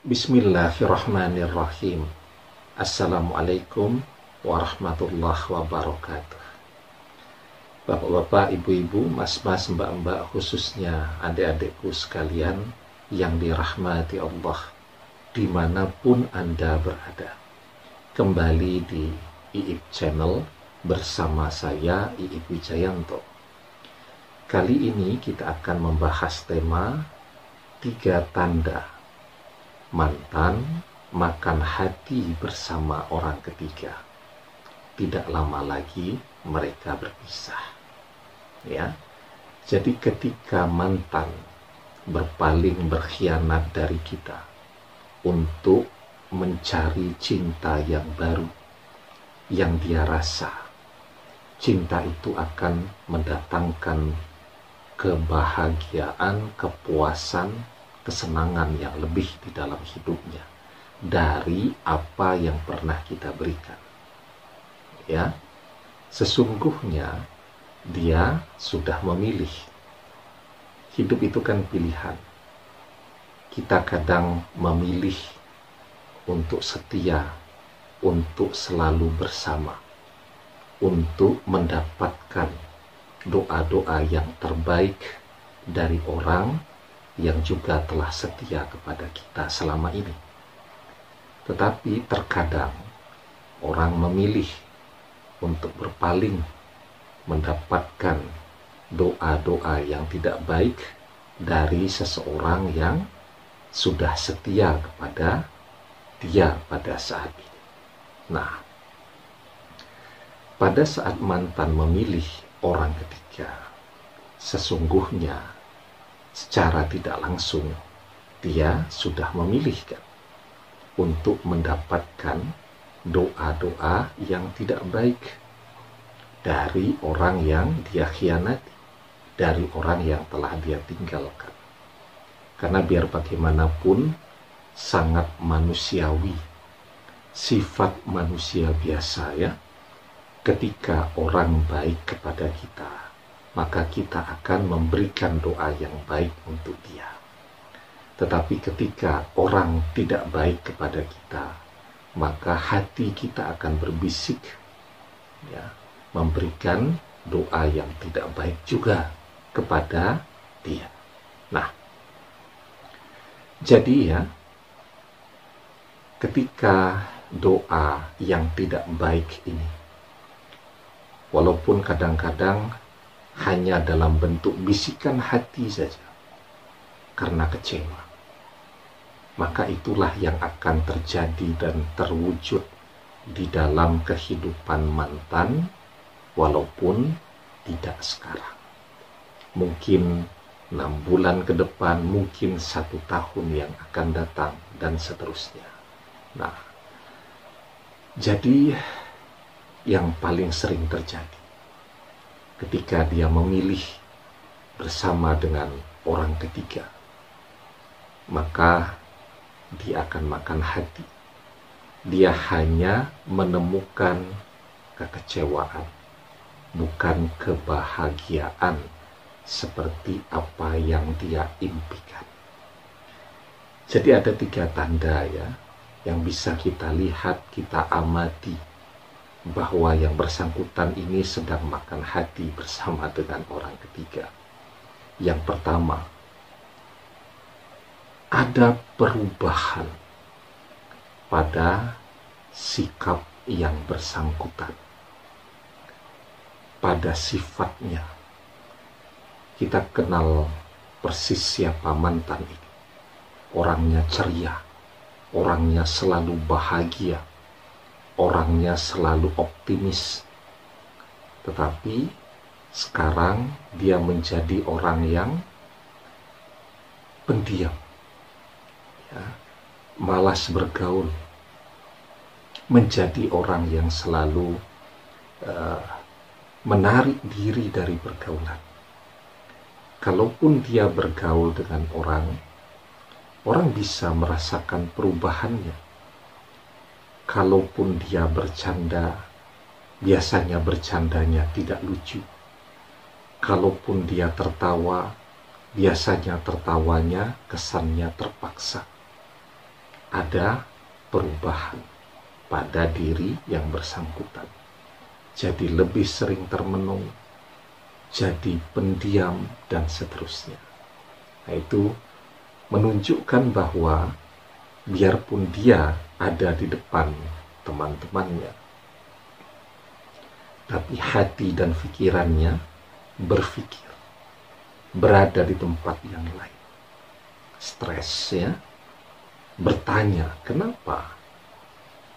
Bismillahirrahmanirrahim. Assalamualaikum warahmatullahi wabarakatuh. Bapak-bapak, ibu-ibu, mas-mas, mbak-mbak, khususnya adik-adikku sekalian yang dirahmati Allah dimanapun Anda berada. Kembali di IIP Channel bersama saya, IIP Wijayanto. Kali ini kita akan membahas tema 3 tanda mantan makan hati bersama orang ketiga. Tidak lama lagi mereka berpisah. Ya. Jadi ketika mantan berpaling berkhianat dari kita untuk mencari cinta yang baru, yang dia rasa cinta itu akan mendatangkan kebahagiaan, kepuasan, kesenangan yang lebih di dalam hidupnya dari apa yang pernah kita berikan. Ya, sesungguhnya dia sudah memilih. Hidup itu kan pilihan. Kita kadang memilih untuk setia, untuk selalu bersama, untuk mendapatkan doa-doa yang terbaik dari orang yang juga telah setia kepada kita selama ini. Tetapi terkadang orang memilih untuk berpaling, mendapatkan doa-doa yang tidak baik dari seseorang yang sudah setia kepada dia pada saat ini. Nah, pada saat mantan memilih orang ketiga, sesungguhnya secara tidak langsung dia sudah memilihkan untuk mendapatkan doa-doa yang tidak baik dari orang yang dia khianati, dari orang yang telah dia tinggalkan. Karena biar bagaimanapun sangat manusiawi, sifat manusia biasa ya, ketika orang baik kepada kita, maka kita akan memberikan doa yang baik untuk dia. Tetapi ketika orang tidak baik kepada kita, maka hati kita akan berbisik, ya, memberikan doa yang tidak baik juga kepada dia. Nah, jadi ya, ketika doa yang tidak baik ini, walaupun kadang-kadang hanya dalam bentuk bisikan hati saja karena kecewa, maka itulah yang akan terjadi dan terwujud di dalam kehidupan mantan, walaupun tidak sekarang. Mungkin 6 bulan ke depan, mungkin 1 tahun yang akan datang, dan seterusnya. Nah, jadi yang paling sering terjadi ketika dia memilih bersama dengan orang ketiga, maka dia akan makan hati. Dia hanya menemukan kekecewaan, bukan kebahagiaan seperti apa yang dia impikan. Jadi ada 3 tanda ya yang bisa kita lihat, kita amati, bahwa yang bersangkutan ini sedang makan hati bersama dengan orang ketiga. Yang pertama, ada perubahan pada sikap yang bersangkutan, pada sifatnya. Kita kenal persis siapa mantan ini. Orangnya ceria, orangnya selalu bahagia, orangnya selalu optimis. Tetapi sekarang dia menjadi orang yang pendiam, ya, malas bergaul, menjadi orang yang selalu menarik diri dari pergaulan. Kalaupun dia bergaul dengan orang bisa merasakan perubahannya. Kalaupun dia bercanda, biasanya bercandanya tidak lucu. Kalaupun dia tertawa, biasanya tertawanya kesannya terpaksa. ada perubahan pada diri yang bersangkutan. Jadi lebih sering termenung, jadi pendiam, dan seterusnya. Nah, itu menunjukkan bahwa biarpun dia ada di depan teman-temannya, tapi hati dan pikirannya berpikir, berada di tempat yang lain. Stres ya, bertanya kenapa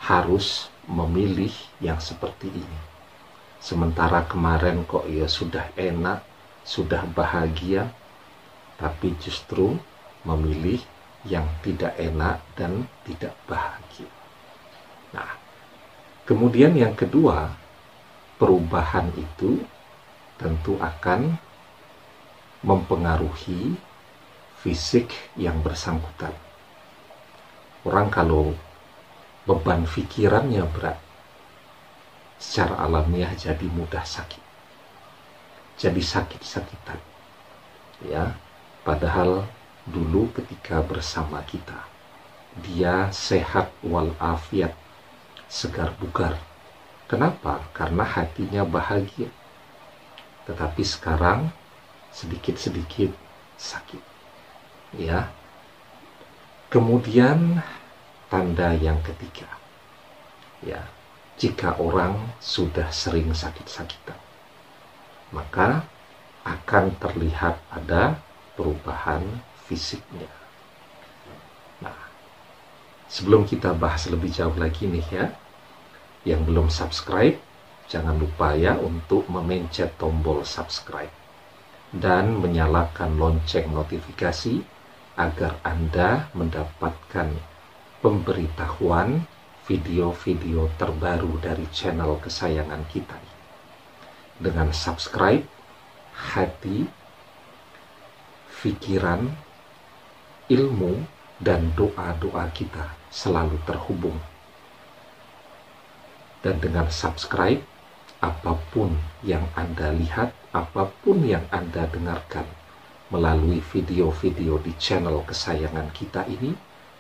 harus memilih yang seperti ini. Sementara kemarin kok ya sudah enak, sudah bahagia, tapi justru memilih yang tidak enak dan tidak bahagia. Nah, kemudian yang kedua, perubahan itu tentu akan mempengaruhi fisik yang bersangkutan. Orang kalau beban pikirannya berat, secara alamiah jadi mudah sakit. Jadi sakit-sakitan. Ya, padahal dulu ketika bersama kita, dia sehat walafiat, segar bugar. Kenapa? Karena hatinya bahagia. Tetapi sekarang sedikit-sedikit sakit. Ya. Kemudian tanda yang ketiga. Ya, jika orang sudah sering sakit-sakitan, maka akan terlihat ada perubahan fisiknya. Nah, sebelum kita bahas lebih jauh lagi nih ya, yang belum subscribe, jangan lupa ya untuk memencet tombol subscribe dan menyalakan lonceng notifikasi agar Anda mendapatkan pemberitahuan video-video terbaru dari channel kesayangan kita. Dengan subscribe, hati, pikiran, ilmu, dan doa-doa kita selalu terhubung. Dan dengan subscribe, apapun yang Anda lihat, apapun yang Anda dengarkan melalui video-video di channel kesayangan kita ini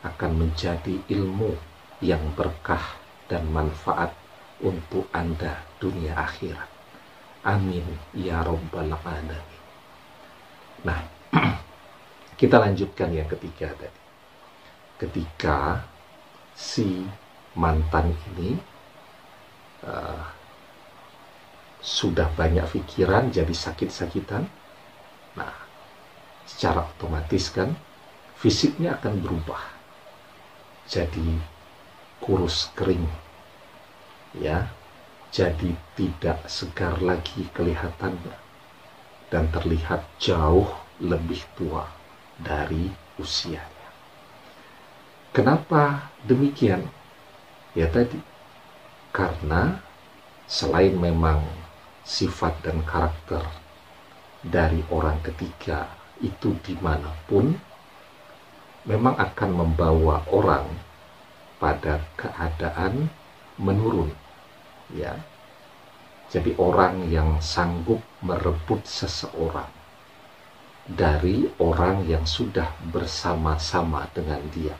akan menjadi ilmu yang berkah dan manfaat untuk Anda dunia akhirat. Amin ya rabbal alamin. Nah, kita lanjutkan yang ketiga tadi. Ketika si mantan ini sudah banyak pikiran, jadi sakit-sakitan, nah, secara otomatis kan fisiknya akan berubah, jadi kurus kering, ya, jadi tidak segar lagi kelihatannya dan terlihat jauh lebih tua dari usianya. Kenapa demikian? Ya tadi, karena selain memang sifat dan karakter dari orang ketiga itu dimanapun memang akan membawa orang pada keadaan menurun, ya. Jadi orang yang sanggup merebut seseorang dari orang yang sudah bersama-sama dengan dia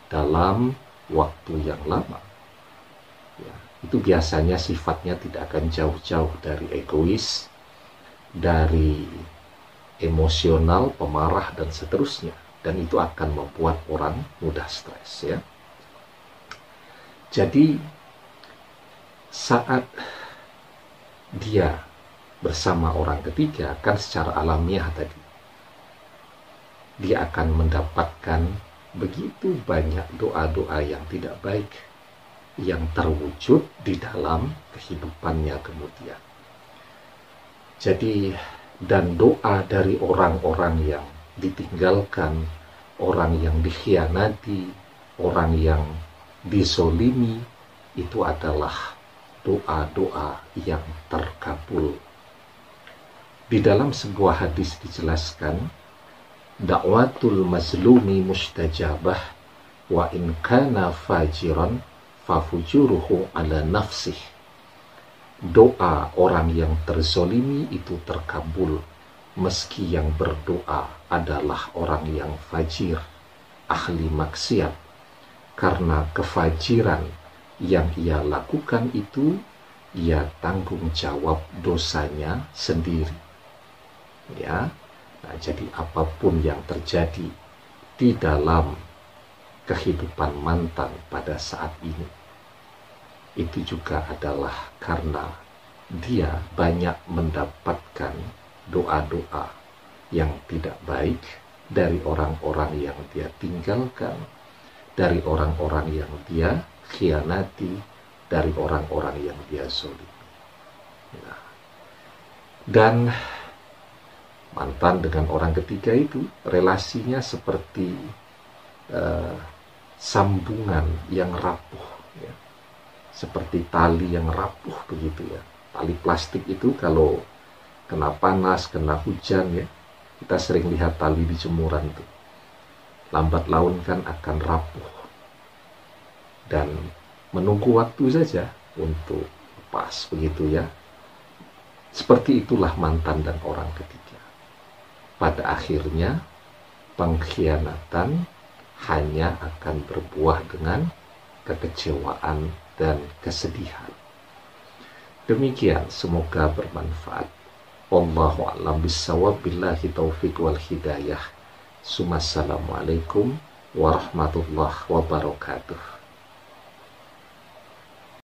dalam waktu yang lama, ya, itu biasanya sifatnya tidak akan jauh-jauh dari egois, dari emosional, pemarah, dan seterusnya. Dan itu akan membuat orang mudah stres, ya. Jadi saat dia bersama orang ketiga, kan secara alamiah tadi, dia akan mendapatkan begitu banyak doa-doa yang tidak baik yang terwujud di dalam kehidupannya kemudian. Jadi, dan doa dari orang-orang yang ditinggalkan, orang yang dikhianati, orang yang disolimi, itu adalah doa-doa yang terkabul. Di dalam sebuah hadis dijelaskan, da'watul mazlumi mustajabah wa in kana fajiran fafujuruhu ala nafsih. Doa orang yang terzolimi itu terkabul, meski yang berdoa adalah orang yang fajir, ahli maksiat, karena kefajiran yang ia lakukan itu, ia tanggung jawab dosanya sendiri. Ya, nah, jadi apapun yang terjadi di dalam kehidupan mantan pada saat ini, itu juga adalah karena dia banyak mendapatkan doa-doa yang tidak baik dari orang-orang yang dia tinggalkan, dari orang-orang yang dia khianati, dari orang-orang yang dia zalimi. Nah, dan mantan dengan orang ketiga itu relasinya seperti sambungan yang rapuh, ya. Seperti tali yang rapuh begitu ya. Tali plastik itu kalau kena panas, kena hujan ya, kita sering lihat tali di jemuran itu. Lambat laun kan akan rapuh dan menunggu waktu saja untuk lepas begitu ya. Seperti itulah mantan dan orang ketiga. Pada akhirnya pengkhianatan hanya akan berbuah dengan kekecewaan dan kesedihan. Demikian, semoga bermanfaat. Wallahu a'lam bishawab, billahi taufiq wal hidayah. Assalamualaikum warahmatullahi wabarakatuh.